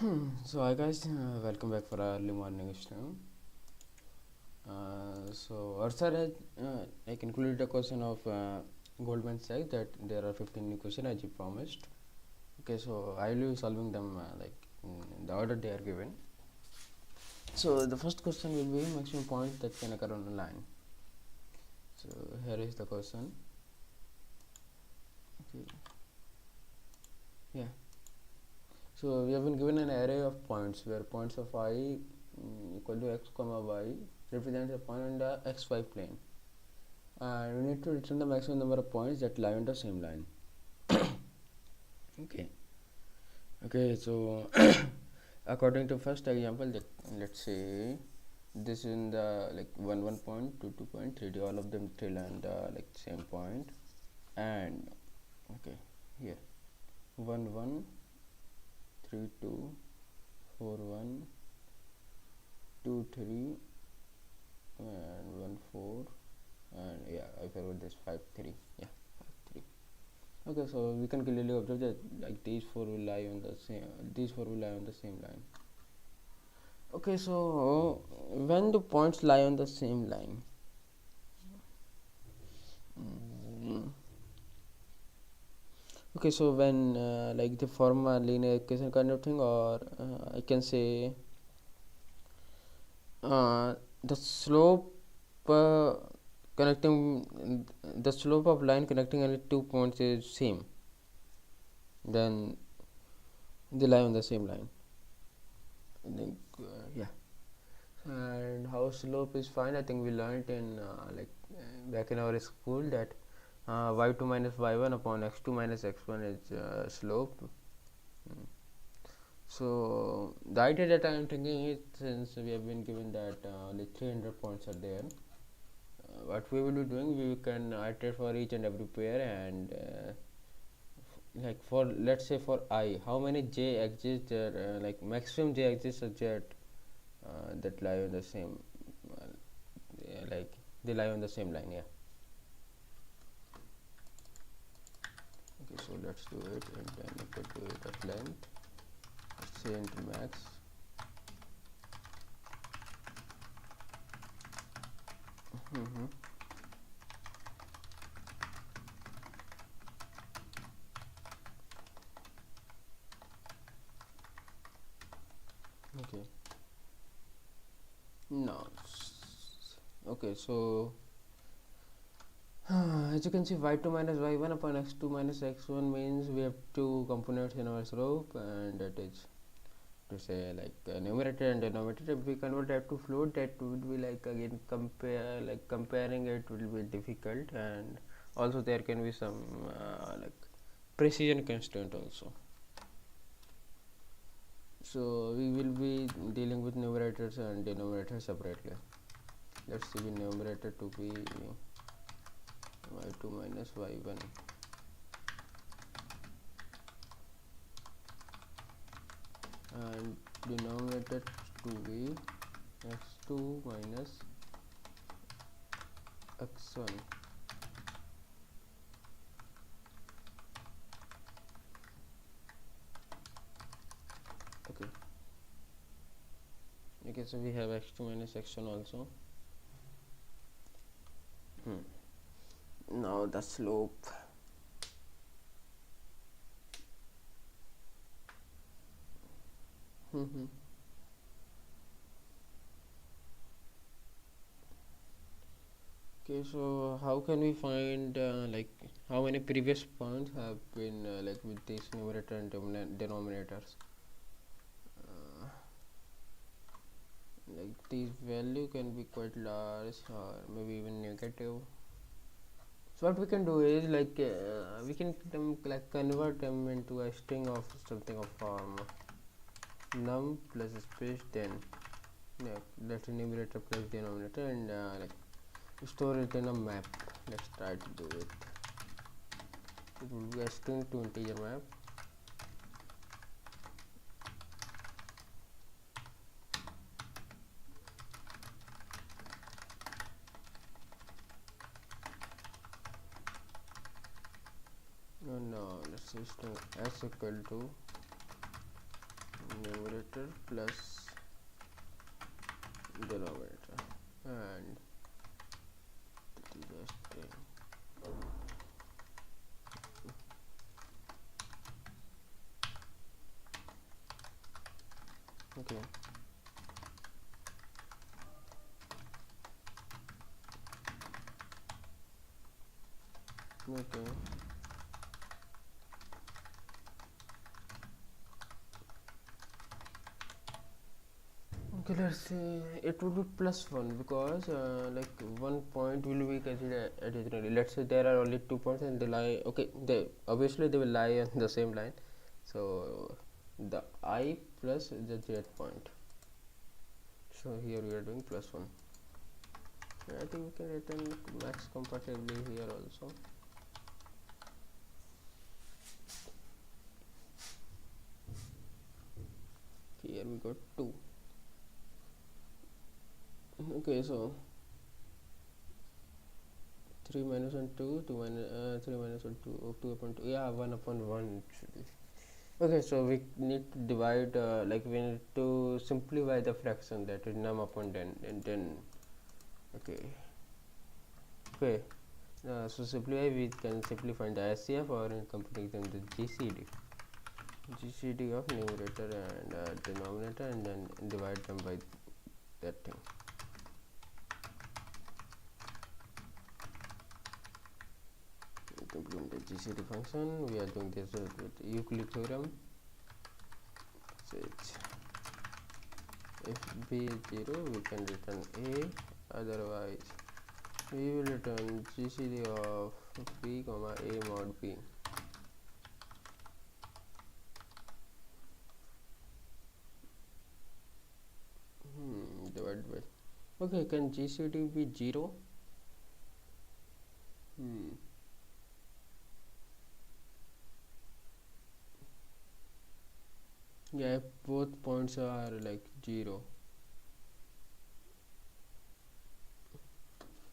So hi guys, welcome back for our early morning stream. So our sir has included a question of Goldman Sachs that there are 15 new questions as you promised. Okay, so I will be solving them in the order they are given. So the first question will be maximum points that can occur on a line. So here is the question. Okay. Yeah. So we have been given an array of points where points of I equal to x comma y represents a point on the xy plane, and we need to return the maximum number of points that lie on the same line. Okay, so according to first example, let's say this is in the 1 point, 2 point, 3 all of them still on the same point, and okay, here 1 1 3 2 4 1 2 3 and 1 4, and yeah, I forgot this 5 3, yeah, 5 3. Okay, so we can clearly observe that these four will lie on the same line. Okay, so when the points lie on the same line, okay, so when they form a linear equation kind of thing, or I can say the slope uh, connecting the slope of line connecting any 2 points is same, then they lie on the same line. I think yeah. And how slope is fine, I think we learned in back in our school that y2 minus y1 upon x2 minus x1 is slope. So the idea that I am thinking is, since we have been given that only 300 points are there, what we will be doing, we can iterate for each and every pair, and for, let's say, for I, how many j exist there, maximum j exists such that lie on the same they lie on the same line. Yeah. Okay, so let's do it, and then equal to it of length, let's say into max. Okay, now okay, so as you can see, y2 minus y1 upon x2 minus x1 means we have two components in our slope, and that is to say numerator and denominator. If we convert that to float, that would be again comparing it will be difficult, and also there can be some precision constraint also. So we will be dealing with numerators and denominators separately. Let's see the numerator to be y2 minus y1, and denominator to be x2 minus x1. Okay, so we have x2 minus x1 also. Now the slope. Okay, so how can we find how many previous points have been with these numerator and denominators? These value can be quite large or maybe even negative. So what we can do is we can convert them into a string of something of form num plus space, then that's numerator plus denominator, and store it in a map. Let's try to do it. It will be a string to integer map. No, let's say string s equal to numerator plus denominator, and just okay. Okay. Okay, let's say it would be plus 1 because like 1 point will be considered additionally. Let's say there are only 2 points and they lie. Okay, they obviously they will lie on the same line. So the I plus the z point. So here we are doing +1. I think we can return max compatibly here also. Here we got 2. Okay, so 3 minus 1 2 2 minus 3 minus 1 2 2 upon 2, yeah, 1 upon 1 should be. Okay, so we need to divide like we need to simplify the fraction, that is num upon 10 and then okay. So simplify, we can simply find the SCF or in computing the GCD of numerator and denominator, and then divide them by that thing. Implement the GCD function. We are doing this with Euclid theorem. So if b is 0, we can return a, otherwise we will return GCD of b comma a mod b. Divided by, okay, can GCD be 0? Yeah, if both points are like 0,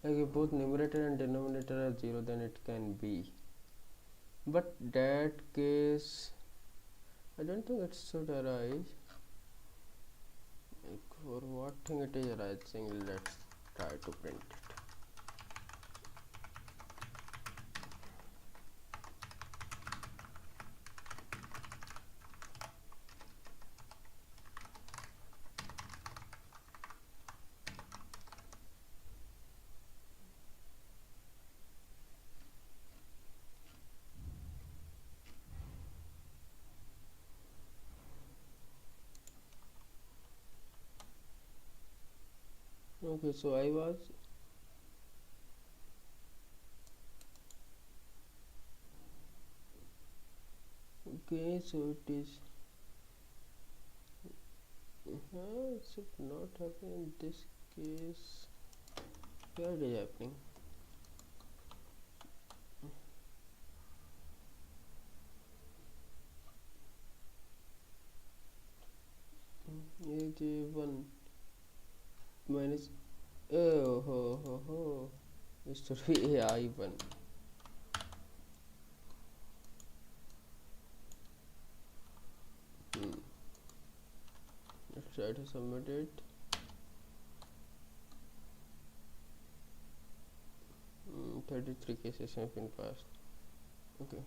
like if both numerator and denominator are 0, then it can be, but that case I don't think it should arise. Like for what thing it is arising, let's try to print it. Okay, so I was okay, so it is it should not happen in this case. Where it is happening? AJ1 minus it should be AI1. Let's try to submit it. 33 cases have been passed. Okay,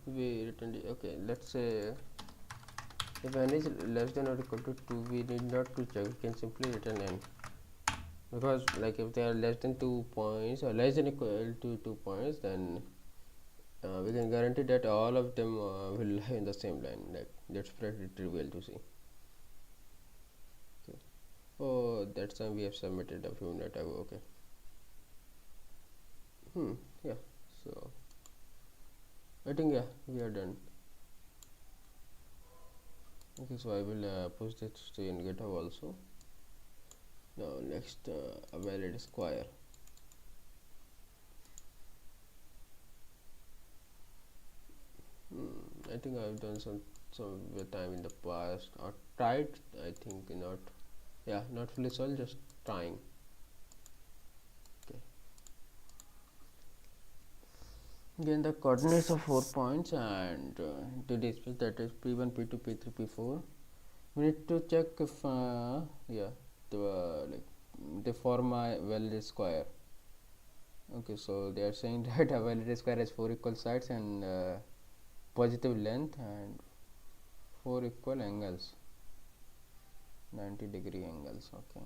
we returned it. Okay, let's say if n is less than or equal to 2, we need not to check, we can simply return n, because like if they are less than 2 points or less than equal to 2 points, then we can guarantee that all of them will lie in the same line. Like that's pretty trivial to see. Okay. Oh, that's time we have submitted a few minutes ago. Okay. Yeah, so I think yeah, we are done. Okay, so I will post this to in GitHub also. Now next, valid square. I think I've done some time in the past, or tried. I think not. Yeah, not fully solved, just trying. Okay. Again, the coordinates of 4 points and to display, that is P1, P2, P3, P4. We need to check if yeah, like they form a valid square. Okay, so they are saying that a valid square has 4 equal sides and positive length and 4 equal angles, 90-degree angles. Okay.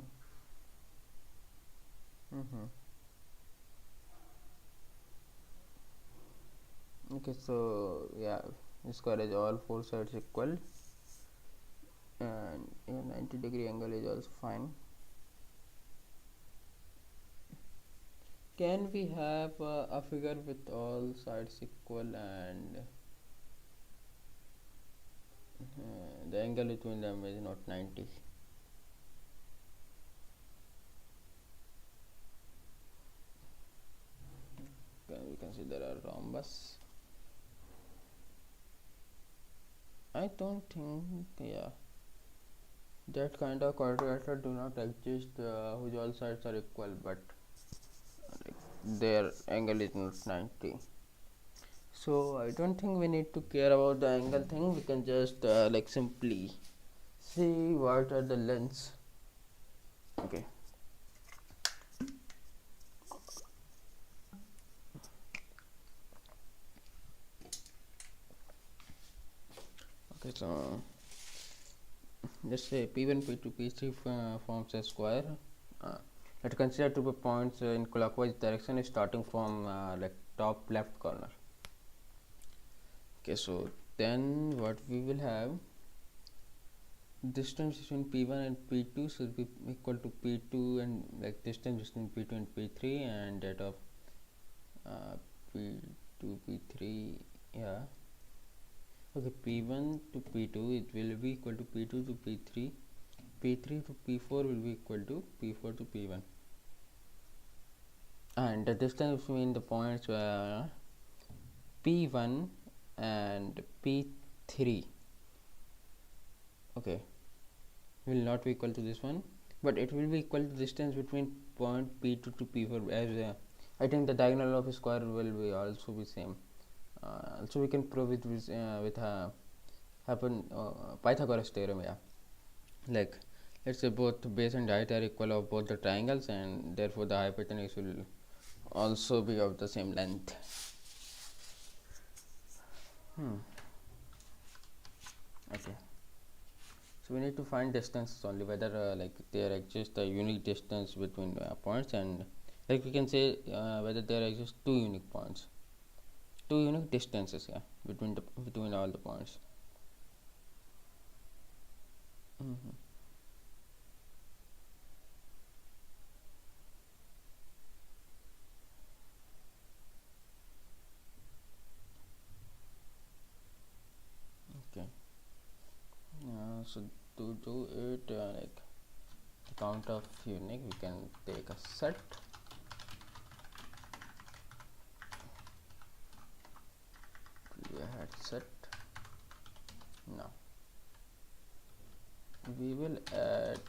Okay, so yeah, square is all 4 sides equal and yeah, 90-degree angle is also fine. Can we have a figure with all sides equal and the angle between them is not 90? Can we consider a rhombus? I don't think, yeah, that kind of quadrilateral do not exist whose all sides are equal, but like, their angle is not 90. So I don't think we need to care about the angle thing. We can just like simply see what are the lengths. Okay. Okay, so let's say P1, P2, P3 forms a square. Let's consider 2 points in clockwise direction starting from like top left corner. Okay, so then what we will have, distance between P1 and P2 should be equal to P2 and like distance between P2 and P3 and that of P2, P3, yeah. Okay, P1 to P2 it will be equal to P2 to P3, P3 to P4 will be equal to P4 to P1, and the distance between the points P1 and P3, okay, will not be equal to this one, but it will be equal to distance between point P2 to P4, as I think the diagonal of a square will be also be same. Also we can prove it with Pythagoras theorem, yeah. Like let's say both base and height are equal of both the triangles, and therefore the hypotenuse will also be of the same length. Okay, so we need to find distances only, whether like there exists a unique distance between points, and like we can say whether there exist two unique points, two unique distances, yeah, between all the points. Okay, so to do it like count of unique, we can take a set. We had set. Now we will add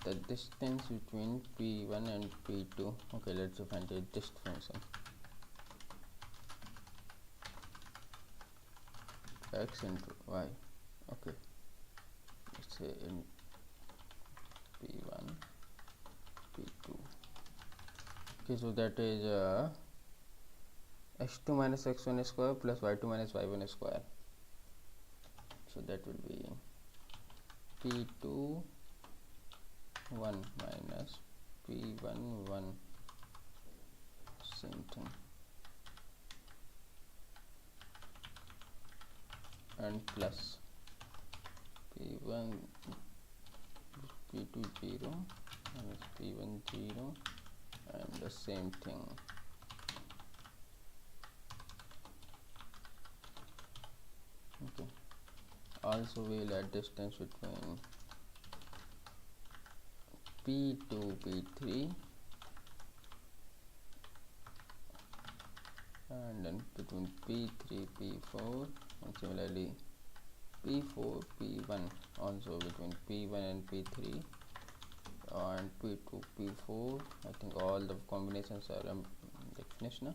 the distance between P1 and P2. Okay, let's find the dist function. X into y. Okay, let's say in P1, P2. Okay, so that is x2 minus x1 square plus y2 minus y1 square. So that will be P2 1 minus P1 1, same thing, and plus P1 P2 0 minus P1 0 and the same thing. Okay, also we will add distance between P2 P3 and then between P3 P4, and similarly P4 P1 also between P1 and P3 and P2 P4. I think all the combinations are finished now.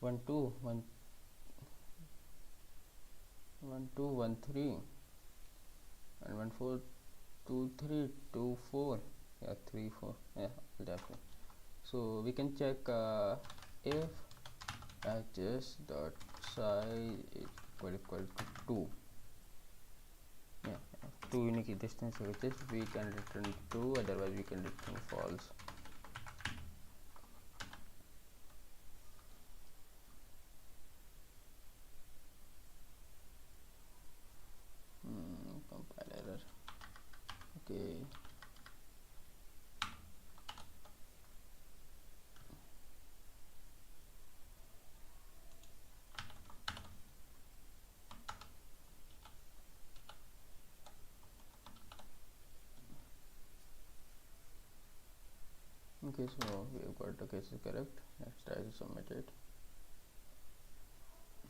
1 2 1 1 2 1 3 and 1 4 2 3 2 4. Yeah, 3 4. Yeah, definitely. So we can check if hs dot size is equal to 2. Yeah, 2 unique distance edges, we can return true, otherwise we can return false. Compile error. Okay. Okay, so we have got the cases correct. Let's try to submit it.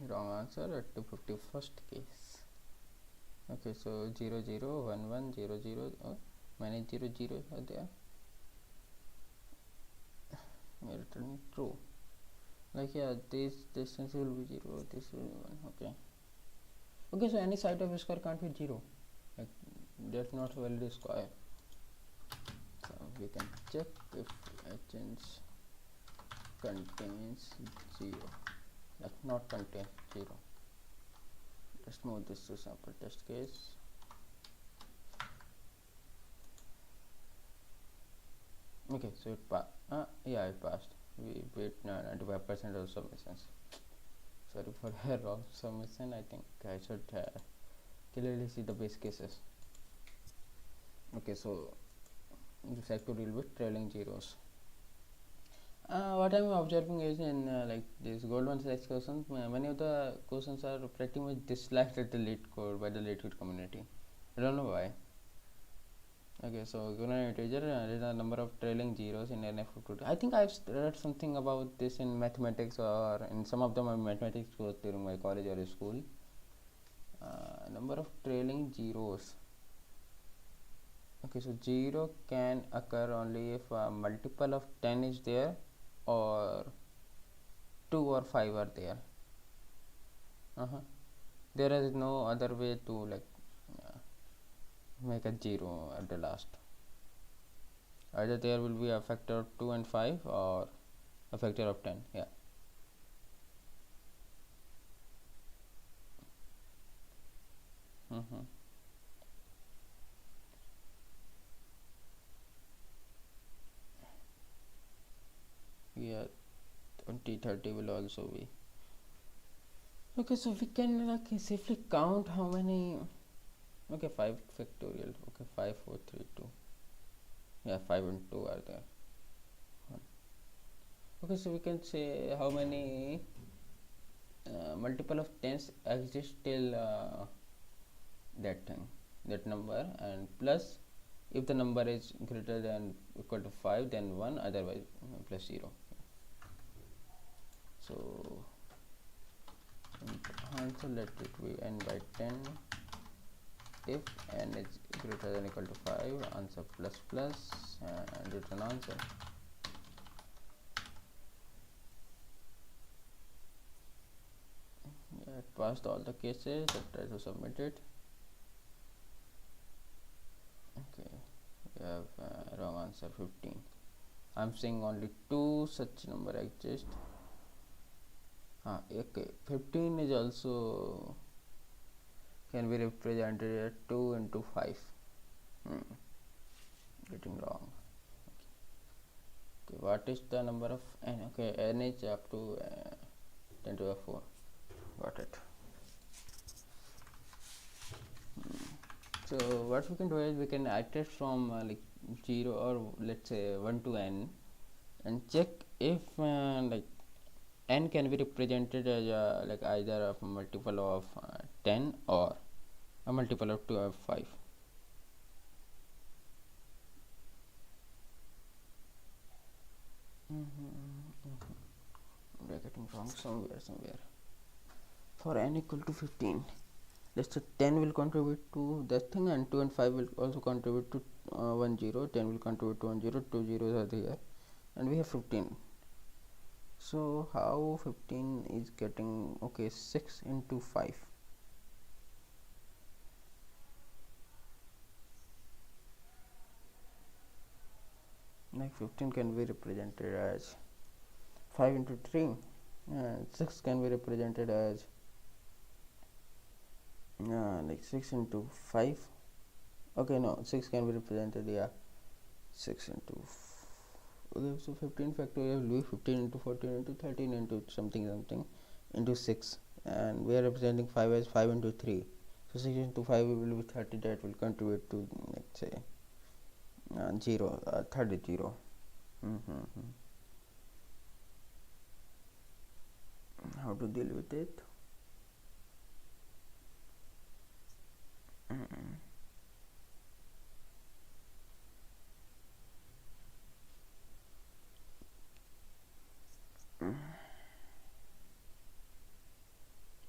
Wrong answer at the 51st case. Okay, so 0 0 1 1 0 0. Oh, many 0 0 are there. We return true. Like, yeah, this distance will be 0, this will be 1. Okay. Okay, so any side of a square can't be 0. Like, that's not valid square. So we can check if hns contains 0. Like, not contain 0. Let's move this to sample test case. Okay, so it passed. Yeah, it passed. We beat 95% of submissions. Sorry for the wrong submission. I think I should clearly see the base cases. Okay, so this have to deal with trailing zeros. What I'm observing is in like this Goldman Sachs questions, many of the questions are pretty much disliked at the lead code by the lead code community. I don't know why. Okay, so given an integer, there is a number of trailing zeros in an f2. I think I've read something about this in mathematics, or in some of my mathematics course during my college or school. Number of trailing zeros. Okay, so 0 can occur only if a multiple of 10 is there, or 2 or 5 are there. There is no other way to like make a 0 at the last. Either there will be a factor of 2 and 5 or a factor of 10. Yeah. Yeah, 20 30 will also be. Okay, so we can like safely count how many. Okay, 5 factorial. Okay, 5 4 3 2. Yeah, 5 and 2 are there. Okay, so we can say how many multiple of 10s exist till that thing, that number, and plus if the number is greater than equal to 5, then 1, otherwise plus 0. So answer, let it be n by 10. If n is greater than equal to 5, answer plus plus and return answer. Yeah, it passed all the cases. Let's try to submit it. Okay, we have wrong answer 15. I'm seeing only 2 such number exist. Okay, 15 is also can be represented as 2 into 5. Getting wrong. Okay, what is the number of n? Okay, n is up to 10 to the 4. Got it. So what we can do is we can iterate from like 0 or let's say 1 to n and check if like n can be represented as like either a multiple of 10 or a multiple of 2 or 5. We are getting wrong somewhere. For n equal to 15, let's say 10 will contribute to that thing, and 2 and 5 will also contribute to 1 0. 10 will contribute to 1 0. 2 zeros are there, and we have 15. So how 15 is getting, okay, 6 into 5. Like 15 can be represented as 5 into 3, and 6 can be represented as like 6 into 5. Okay, no, 6 can be represented, yeah, 6 into okay, so 15 factorial will be 15 into 14 into 13 into something something into 6, and we are representing 5 as 5 into 3, so 6 into 5 will be 30. That will contribute to, let's say, 0 30 0. Mm-hmm. How to deal with it? Mm-hmm.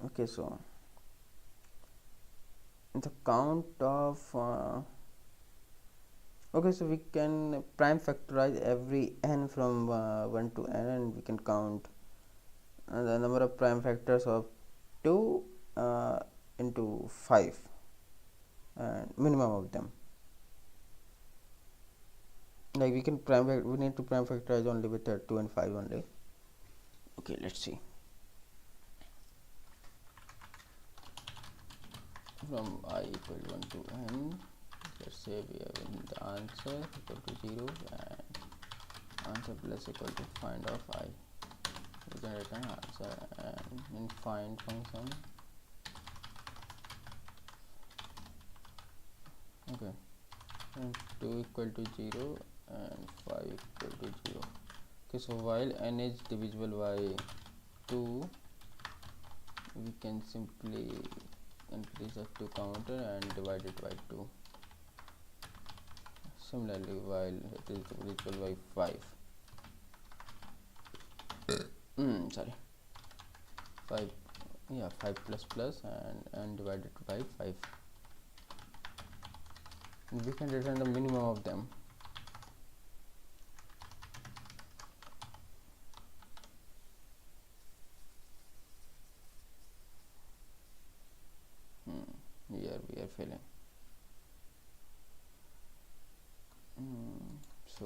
Okay, so the count of okay, so we can prime factorize every n from 1 to n, and we can count the number of prime factors of 2 uh, into 5, and minimum of them. Like we need to prime factorize only with 2 and 5 only. Okay, let's see. From I equal 1 to n, let's say we have the answer equal to 0 and answer plus equal to find of I. We can return answer, and in find function, okay, and 2 equal to 0 and 5 equal to 0. Okay, so while n is divisible by 2, we can simply increase the 2 counter and divide it by 2. Similarly, while it is divisible by 5, sorry, 5, yeah, 5 plus plus and divided by 5, and we can return the minimum of them. Here we are failing. So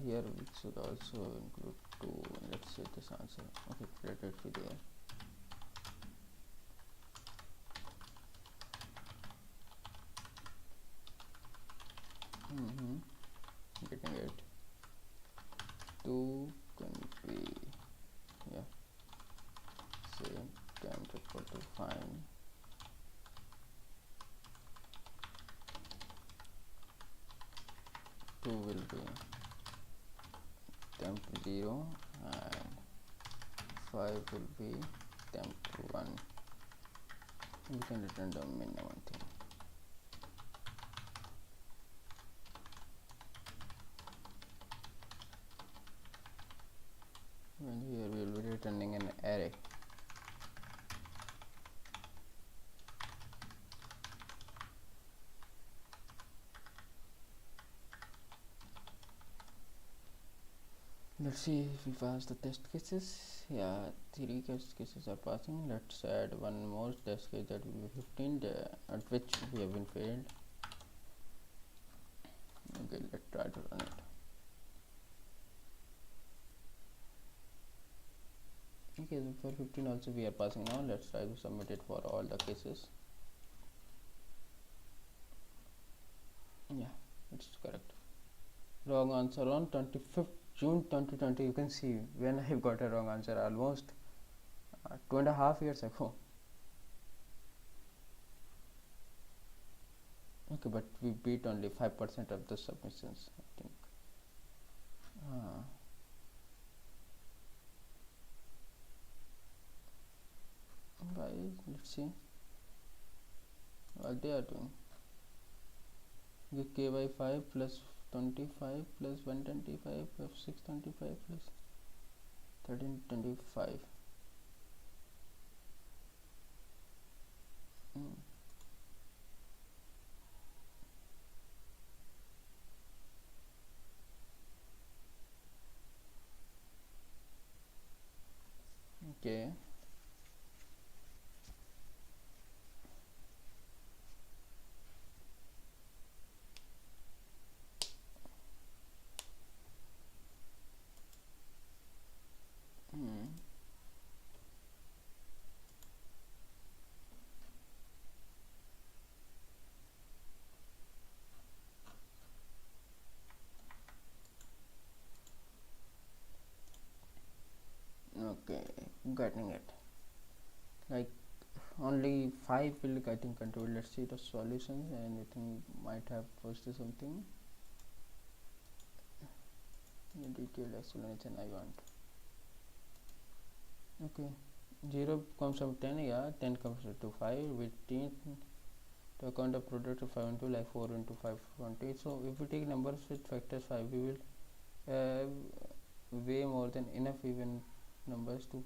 here we should also include 2. Let's say this answer, okay, let it be there. Getting it. 2 can be, yeah, same time equal to find 2 will be temp 0 and 5 will be temp 1. We can return the minimum thing. And here we will be returning an array. Let's see if we pass the test cases. Yeah, 3 test cases are passing. Let's add one more test case, that will be 15, at which we have been failed. Okay, let's try to run it. Okay, so for 15 also we are passing now. Let's try to submit it for all the cases. Yeah, it's correct. Wrong answer on 25th June 2020. You can see when I got a wrong answer, almost 2.5 years ago. Okay, but we beat only 5% of the submissions, I think. Guys, let's see what they are doing. The k by 5 plus 25 plus 125 plus 625 plus 1325. getting it. Like only 5 will getting control. Let's see the solutions. Anything might have posted something. Detailed explanation I want. Okay, 0 comes from 10. Yeah, 10 comes to 5 with 10 to account the product of 5 into like 4 into 5 20. So if we take numbers with factors 5, we will have way more than enough even numbers to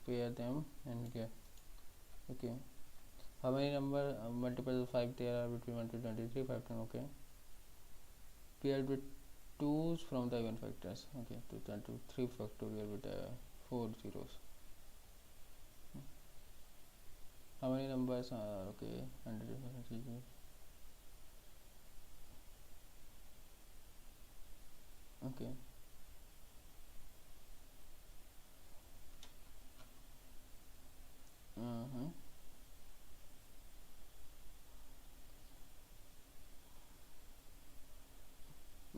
pair them and get. Okay, how many number multiples of 5 there are between 1 to 23? 5 10. Okay, paired with 2's from the even factors. Okay, 2 10 to 3 factorial with 4 zeros. How many numbers are okay? 100. Okay. Uh-huh.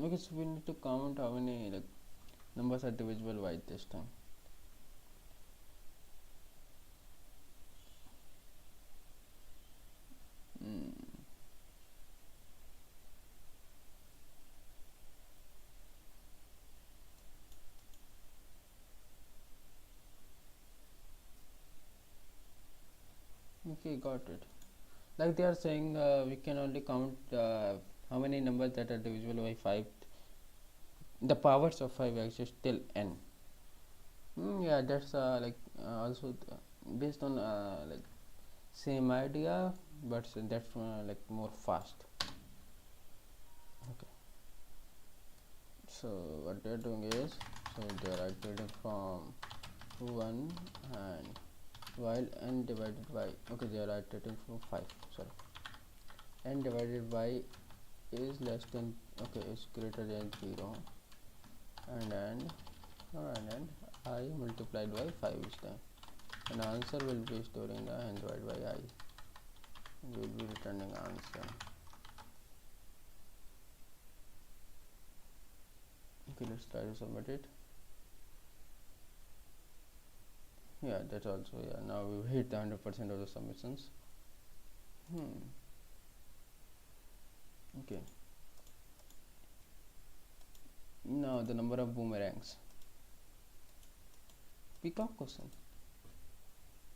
Okay, so we need to count how many like numbers are divisible by this time. Okay, got it. Like they are saying we can only count how many numbers that are divisible by 5. The powers of 5 exist till n. Yeah, that's like also based on like same idea, but that's like more fast. Okay. So what they're doing is, so they're iterating from 1 and while n divided by, okay, they are iterating from 5, sorry, n divided by is less than, okay, is greater than 0, and then I multiplied by 5 each time, and answer will be storing the n divided by I, and we will be returning answer. Okay, let's try to submit it. Yeah, that's also, yeah, now we've hit the 100% of the submissions. Okay, now the number of boomerangs. Peacock question.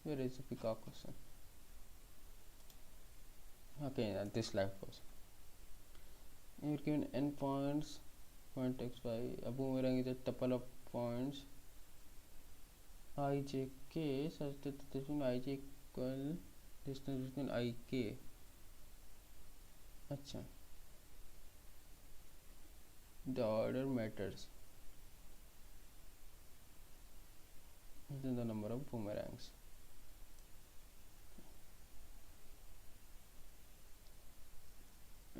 Where is the peacock question? Okay, this life question. You're given n points, point xy. A boomerang is a tuple of points I j k such that the distance I j equal distance between I k. Acha. The order matters. This is the number of boomerangs.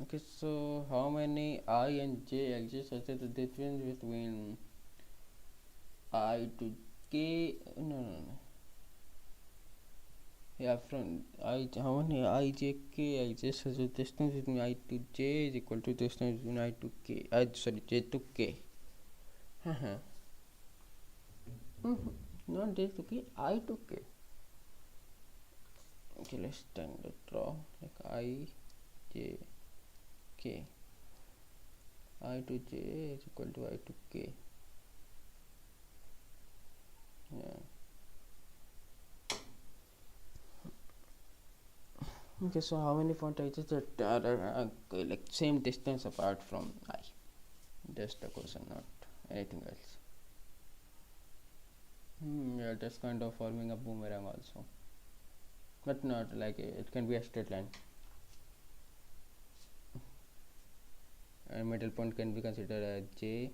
Okay, so how many I and j exist such that the difference between I to k, no. Yeah, from I, how many I j k exist such that distance between I to j is equal to distance between I to k. Sorry, j to k. Not j to k, I to k. Okay, let's stand draw like I j k. I to j is equal to I to k. Yeah. Okay, so how many font edges that are like same distance apart from I? That's the question, not anything else. Yeah, that's kind of forming a boomerang also, but not like it can be a straight line. And middle point can be considered as j,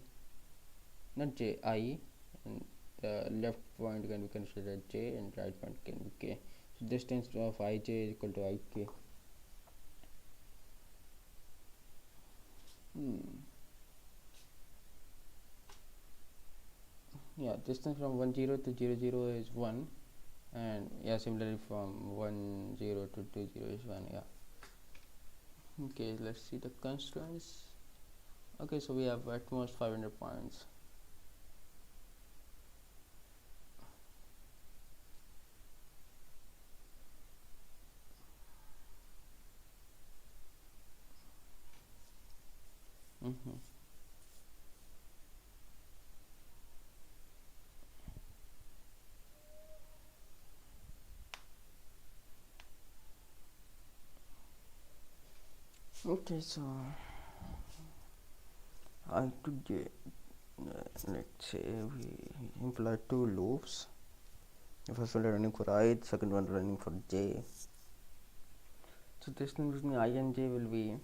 not j, I, and the left point can be considered as j, and right point can be k. So distance of ij is equal to ik. Yeah, distance from 10 to 00 is 1, and yeah, similarly from 10 to 20 is 1. Yeah. Okay, let's see the constraints. Okay, so we have at most 500 points. Mm-hmm. Okay, so I took let's say we imply two loops. The first one running for I, the second one running for j. So distance between I and j will be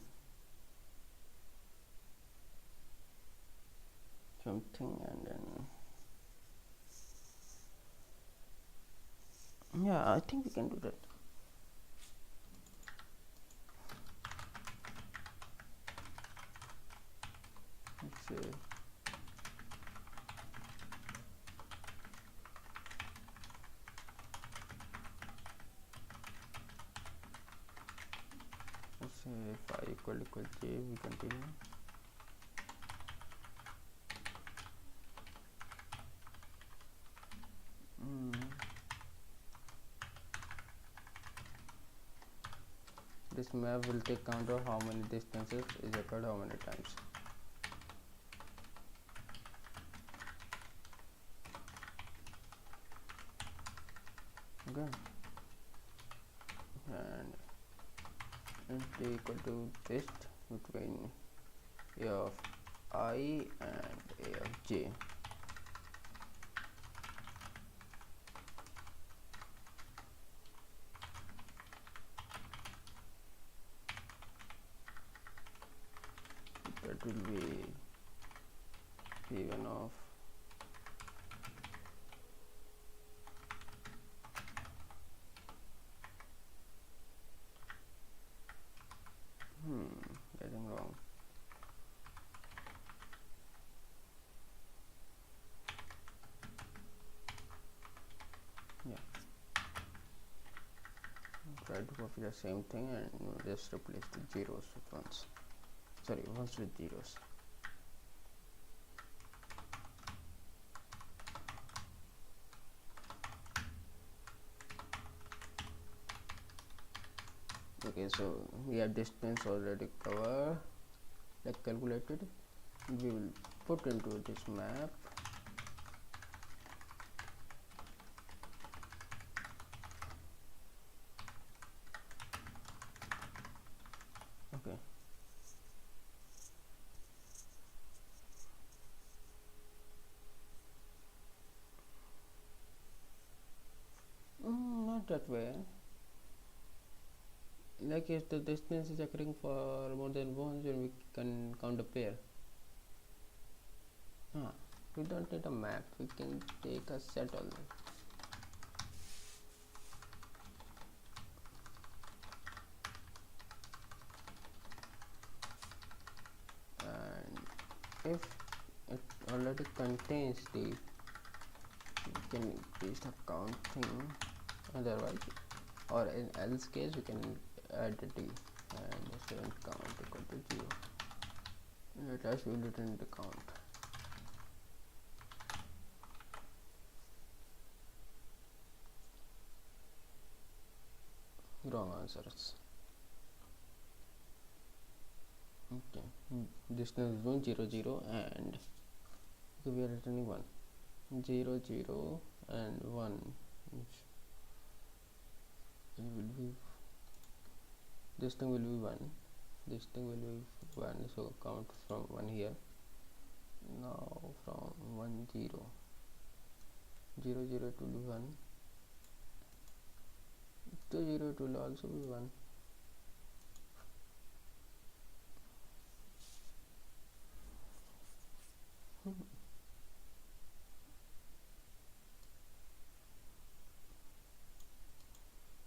something, and then yeah, I think we can do that. Let's say if I equal j, we continue. This map will take count of how many distances is occurred how many times. Okay, and it equal to test between a of I and a of j. That will be p1 of getting wrong. Yeah, try to copy the same thing and just replace the zeros with ones. Sorry, ones with zeros. Okay, so we have distance already covered, like calculated. We will put into this map. Okay, not that way. Like if the distance is occurring for more than once, then we can count a pair. We don't need a map, we can take a set only. And if it already contains the, we can increase the count thing, otherwise, or in else case we can add a d and student count equal to 0. Let us will return the count. Wrong answers. Okay, distance is 1 0 0 and okay, we are returning 1 0 0 and 1. It will be, this thing will be 1, this thing will be 1, so count from 1 here. Now from 1 0 0 0 to 1, 2 0 will also be 1.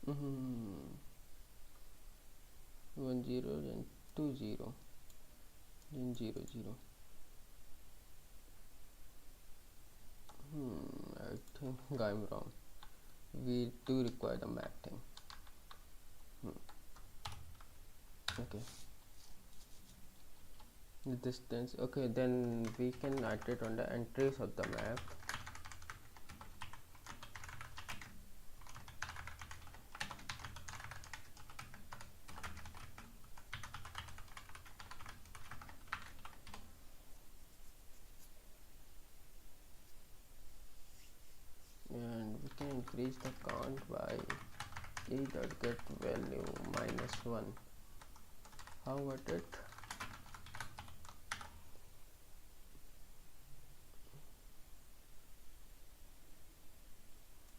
Mm-hmm. 1 0 then 2 0 then 0 0. I think I'm wrong. We do require the map thing. Okay, the distance. Okay, then we can iterate on the entries of the map. divided by e dot get value minus 1. How about it?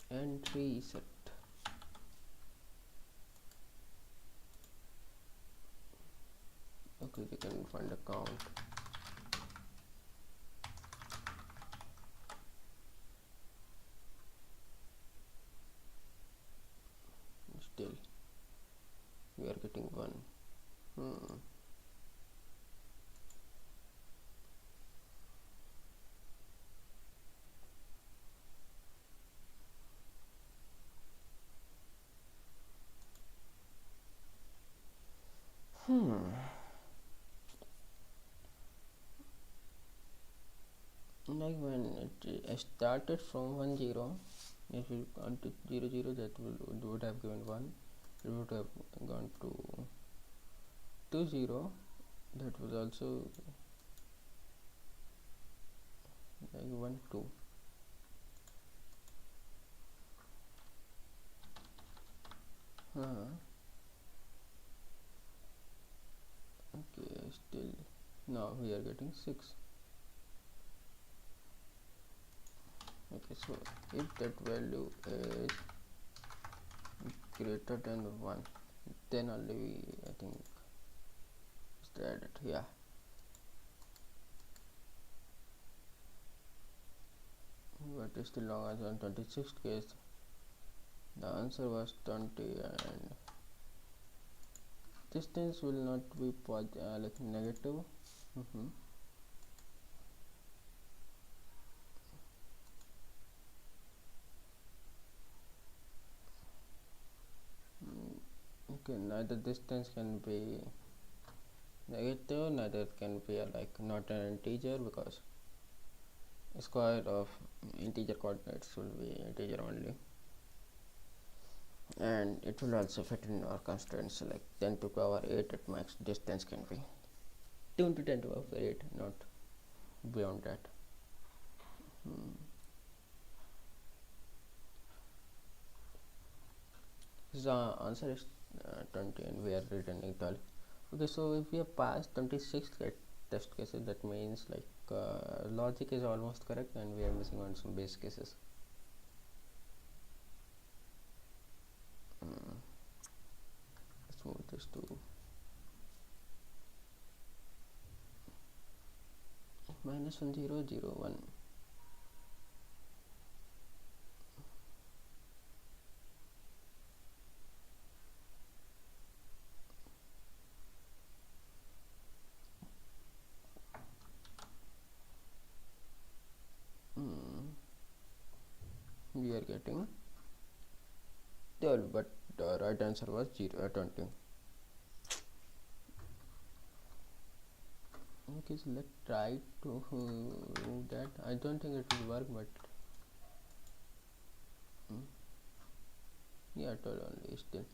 And reset. Okay, they can find a count. Still we are getting 1. Like when it started from 1 0, if you count to 0 0, that would have given 1. It would have gone to 2 0, that was also like 1 2. Okay, still now we are getting 6. Okay, so if that value is greater than 1, then only we, I think, just add it. Yeah, but still long as on 26th case the answer was 20, and distance will not be like negative. Okay, neither distance can be negative, neither it can be like not an integer, because square of integer coordinates will be integer only, and it will also fit in our constraints, like 10 to the power 8 at max distance can be 2 into 10 to the power 8, not beyond that. The answer is 20, and we are returning 12. Okay, so if we have passed 26 test cases, that means like logic is almost correct, and we are missing on some base cases. Let's move this to minus 1 0 0 1. We are getting 12, but the right answer was 20. Okay, so let's try to remove that. I don't think it will work, but yeah, 12 only still.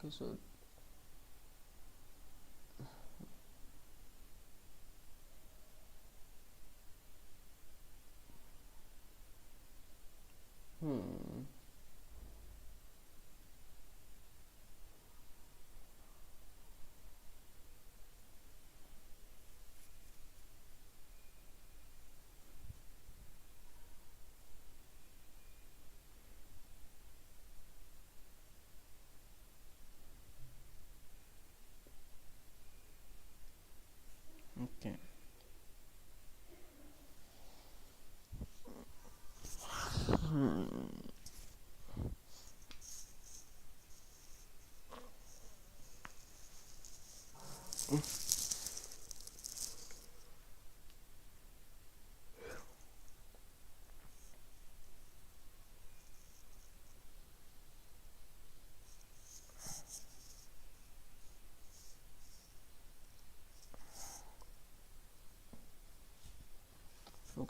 Okay, so okay.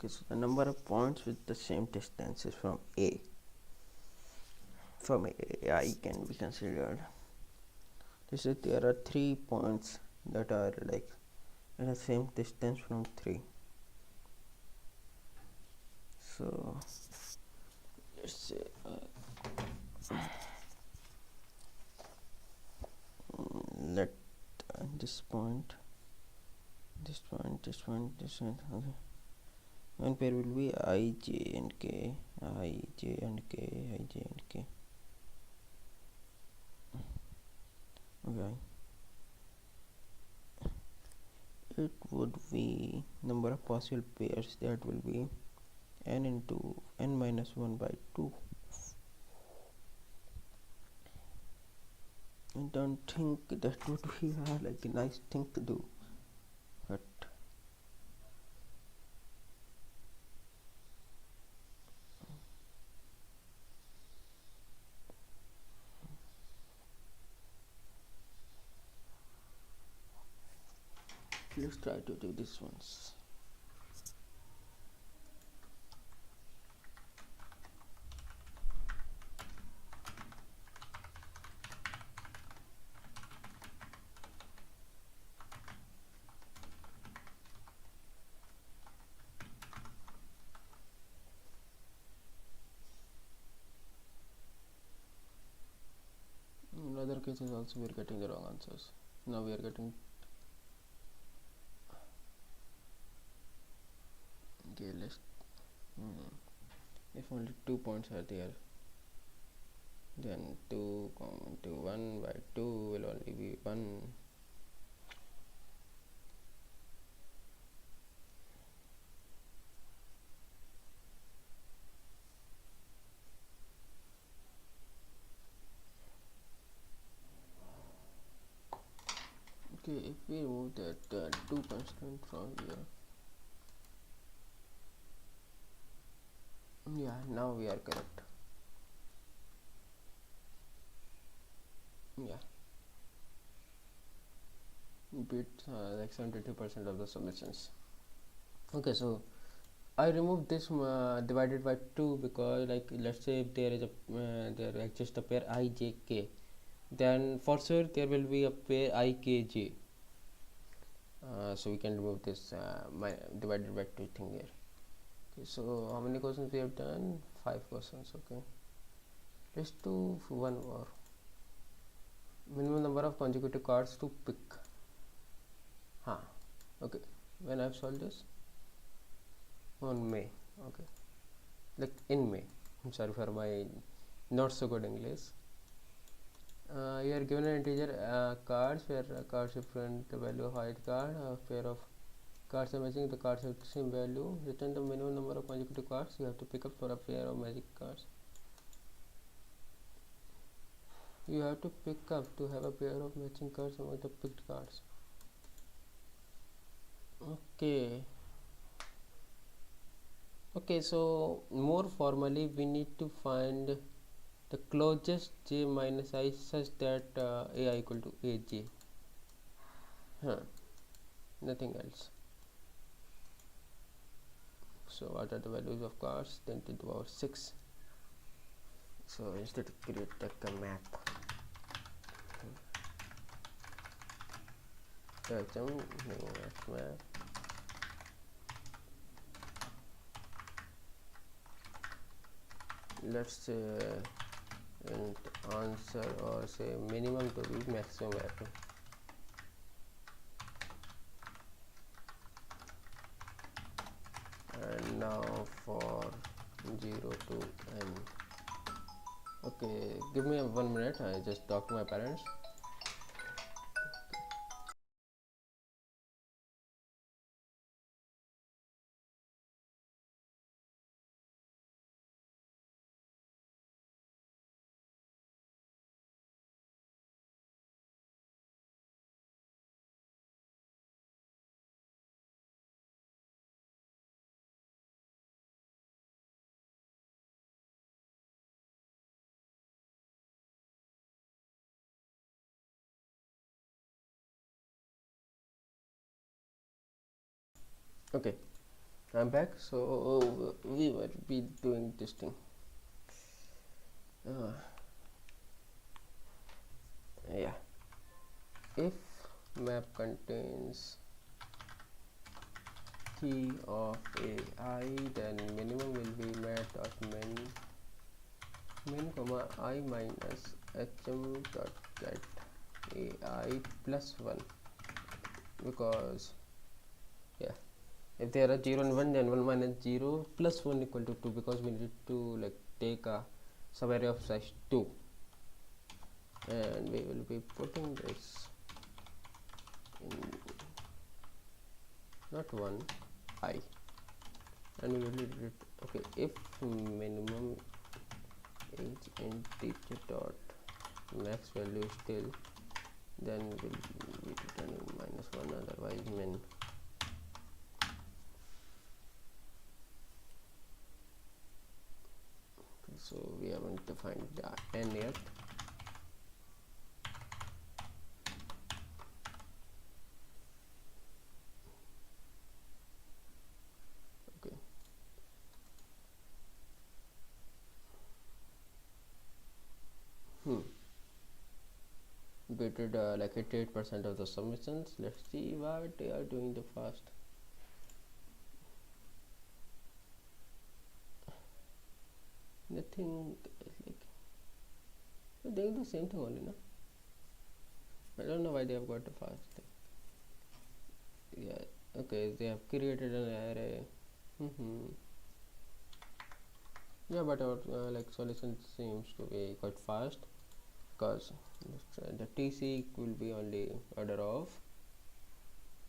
Okay, so the number of points with the same distances from A I can be considered. This is there are 3 points that are like at the same distance from 3. So let's say let this point, this point, this point, this one. Okay. One pair will be I, J and K, I, J and K, I, J and K. Okay. It would be number of possible pairs, that will be n into n minus 1 by 2. I don't think that would be like a nice thing to do, but let's try to do this once. In other cases also we are getting the wrong answers. Now we are getting okay, let's if only 2 points are there, then 2 to 1 by 2 will only be 1. Okay, if we remove that 2 constant from here, yeah, now we are correct. Yeah, beat like 72% of the solutions. Okay, so I removed this divided by 2 because, like, let's say if there is a there exists a pair I, J, K, then for sure there will be a pair I, K, J. So we can remove this divided by 2 thing here. Okay, so how many questions we have done? 5 questions. Okay, let's do one more. Minimum number of consecutive cards to pick. Okay, when I've solved this on May. Okay, like in May. I'm sorry for my not so good English. You are given an integer cards where cards represent the value of ith card. A pair of cards are matching, the cards have the same value. Return the minimum number of consecutive cards you have to pick up for a pair of magic cards. You have to pick up to have a pair of matching cards among the picked cards. Okay, so more formally we need to find the closest j minus I such that ai equal to aj. Nothing else. So what are the values of cards? 10 to the power 6. So instead to create a map, map. Let's say and answer or say minimum to be maximum mapping. And now for 0 to n. Okay, give me 1 minute. I just talk to my parents. Okay, I'm back. So we will be doing this thing. Uh, yeah. If map contains key of ai, then minimum will be met of min comma I minus hm dot get ai plus 1, because yeah, if there are 0 and 1, then 1 minus 0 plus 1 equal to 2, because we need to like take a subarray of size 2, and we will be putting this in not 1 I, and we will read it. Okay, if minimum is integer dot max value still, then we'll be returning -1, otherwise min. So we haven't defined the n yet. Okay, we did like 88% of the submissions. Let's see what they are doing the fast. Nothing like they're doing the same thing only, no? I don't know why they have got the fast thing. Yeah, okay, they have created an array. Yeah, but our like solution seems to be quite fast, because the TC will be only order of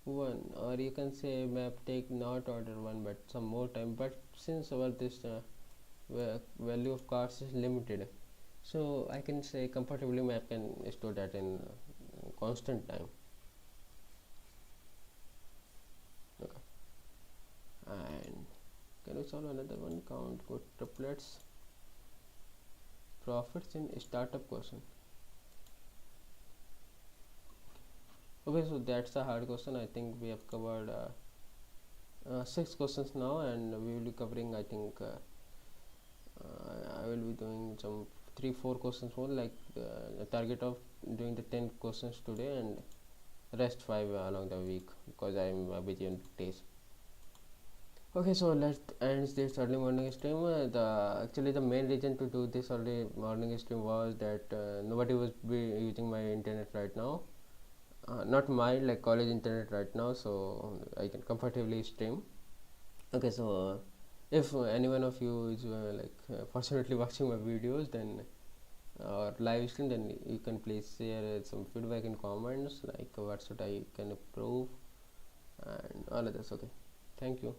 1, or you can say map take not order 1 but some more time, but since our this value of cards is limited, so I can say comfortably map can store that in constant time. Okay, and can we solve another one? Count good triplets profits in startup question. Okay, so that's a hard question. I think we have covered 6 questions now, and we will be covering, I think I will be doing some 3-4 questions more, like the target of doing the 10 questions today and rest 5 along the week, because I am busy on days. Okay, so let's end this early morning stream. Actually the main reason to do this early morning stream was that nobody was using my internet right now, not my like college internet right now, so I can comfortably stream. Okay, so if any one of you is fortunately watching my videos, then or live stream, then you can please share some feedback in comments, like what should I can improve and all of this. Okay, thank you.